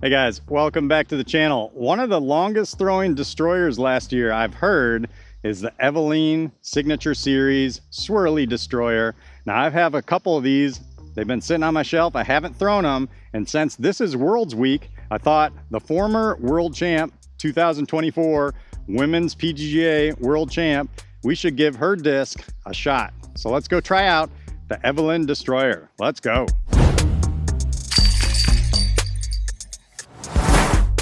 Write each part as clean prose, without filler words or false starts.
Hey guys, welcome back to the channel. One of the longest throwing destroyers last year I've heard is the Eveliina Signature Series Swirly Destroyer. Now I have a couple of these. They've been sitting on my shelf. I haven't thrown them. And since this is Worlds Week, I thought the former World Champ 2024 Women's PDGA World Champ, we should give her disc a shot. So let's go try out the Eveliina Destroyer. Let's go.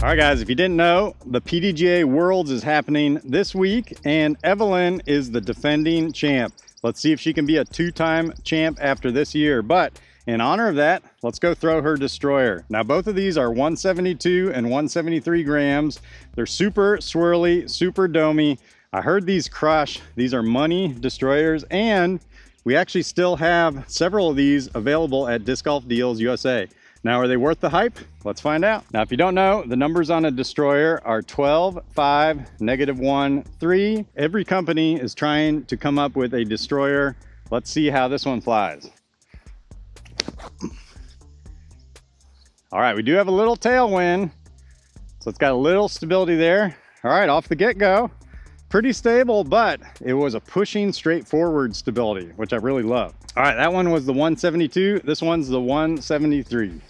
All right, guys, if you didn't know, the PDGA Worlds is happening this week, and Eveliina is the defending champ. Let's see if she can be a two-time champ after this year. But in honor of that, let's go throw her destroyer. Now, both of these are 172 and 173 grams. They're super swirly, super domey. I heard these crush. These are money destroyers, and we actually still have several of these available at Disc Golf Deals USA. Now, are they worth the hype? Let's find out. Now, if you don't know, the numbers on a destroyer are 12, 5, -1, 3. Every company is trying to come up with a destroyer. Let's see how this one flies. All right, we do have a little tailwind, so it's got a little stability there. All right, off the get-go. Pretty stable, but it was a pushing straight forward stability, which I really love. All right, that one was the 172. This one's the 173.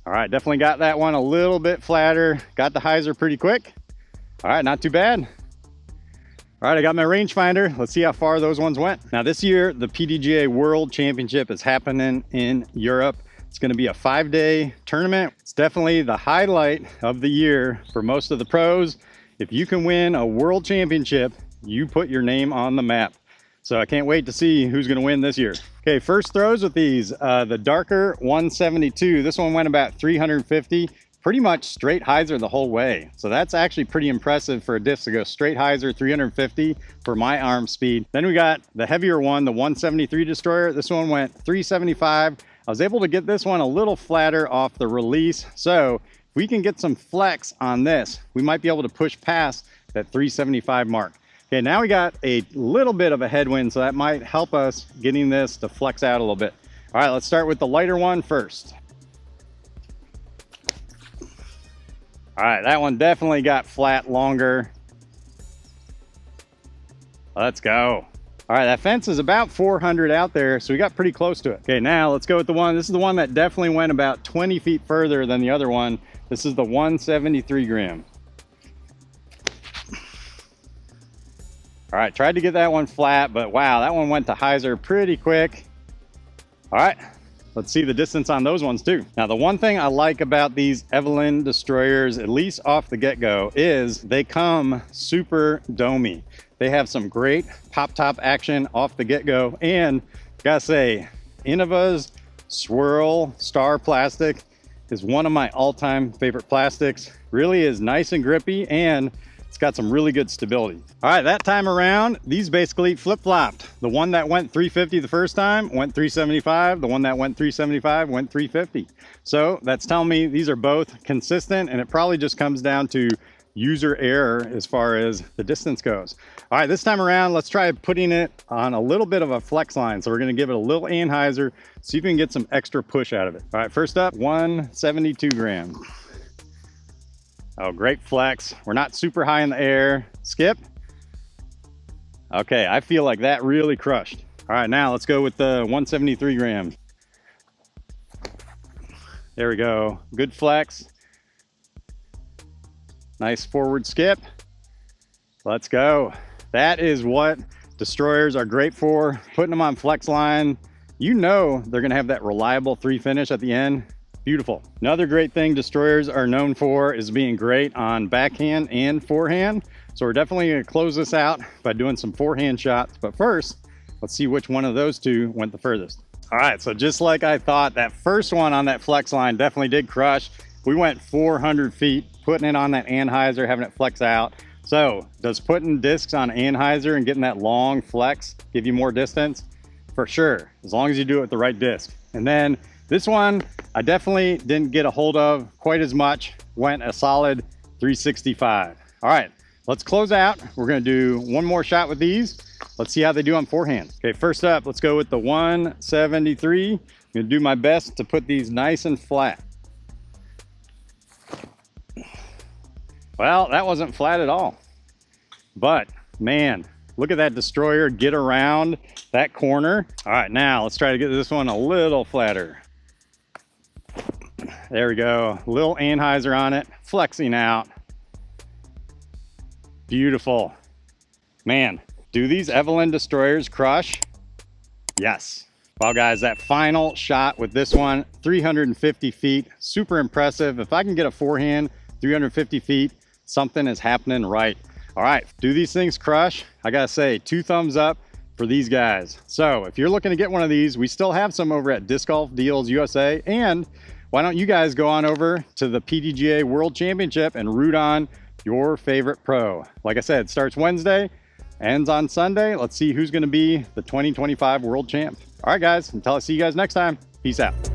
All right, definitely got that one a little bit flatter. Got the hyzer pretty quick. All right, not too bad. All right, I got my rangefinder. Let's see how far those ones went. Now this year, the PDGA World Championship is happening in Europe. It's gonna be a 5-day tournament. It's definitely the highlight of the year for most of the pros. If you can win a world championship, you put your name on the map. So I can't wait to see who's gonna win this year. Okay, first throws with these. The darker 172, this one went about 350, pretty much straight hyzer the whole way. So that's actually pretty impressive for a disc to go straight hyzer 350 for my arm speed. Then we got the heavier one, the 173 destroyer. This one went 375. I was able to get this one a little flatter off the release. So if we can get some flex on this, we might be able to push past that 375 mark. Okay, now we got a little bit of a headwind, so that might help us getting this to flex out a little bit. All right, let's start with the lighter one first. All right, that one definitely got flat longer. Let's go. All right, that fence is about 400 out there, so we got pretty close to it. Okay, now let's go with the one. This is the one that definitely went about 20 feet further than the other one. This is the 173 gram. All right, tried to get that one flat, but wow, that one went to hyzer pretty quick. All right, let's see the distance on those ones too. Now, the one thing I like about these Eveliina destroyers, at least off the get-go, is they come super domey. They have some great pop-top action off the get-go, and gotta say, Innova's swirl-Star plastic is one of my all-time favorite plastics. Really is nice and grippy, and it's got some really good stability. All right, that time around, these basically flip-flopped. The one that went 350 the first time went 375. The one that went 375 went 350. So that's telling me these are both consistent, and it probably just comes down to user error as far as the distance goes. All right, this time around, let's try putting it on a little bit of a flex line. So we're gonna give it a little anhyzer, see if we can get some extra push out of it. All right, first up, 172 grams. Oh, great flex. We're not super high in the air. Skip. Okay, I feel like that really crushed. All right, now let's go with the 173 grams. There we go. Good flex. Nice forward skip. Let's go. That is what destroyers are great for. Putting them on flex line. You know they're gonna have that reliable 3 finish at the end. Beautiful. Another great thing destroyers are known for is being great on backhand and forehand. So we're definitely gonna close this out by doing some forehand shots. But first, let's see which one of those two went the furthest. All right, so just like I thought, that first one on that flex line definitely did crush. We went 400 feet, putting it on that anhyzer, having it flex out. So does putting discs on anhyzer and getting that long flex give you more distance? For sure, as long as you do it with the right disc. And then this one, I definitely didn't get a hold of quite as much, went a solid 365. All right, let's close out. We're gonna do one more shot with these. Let's see how they do on forehand. Okay, first up, let's go with the 173. gonna do my best to put these nice and flat. Well, that wasn't flat at all. But man, look at that destroyer get around that corner. All right, now let's try to get this one a little flatter. There we go, little anhyzer on it, flexing out. Beautiful. Man, do these Eveliina destroyers crush? Yes. Well guys, that final shot with this one, 350 feet, super impressive. If I can get a forehand 350 feet, something is happening right. All right, do these things crush? I gotta say, 2 thumbs up for these guys. So if you're looking to get one of these, we still have some over at Disc Golf Deals USA. And why don't you guys go on over to the PDGA World Championship and root on your favorite pro. Like I said, starts Wednesday, ends on Sunday. Let's see who's gonna be the 2025 World Champ. All right, guys, until I see you guys next time, peace out.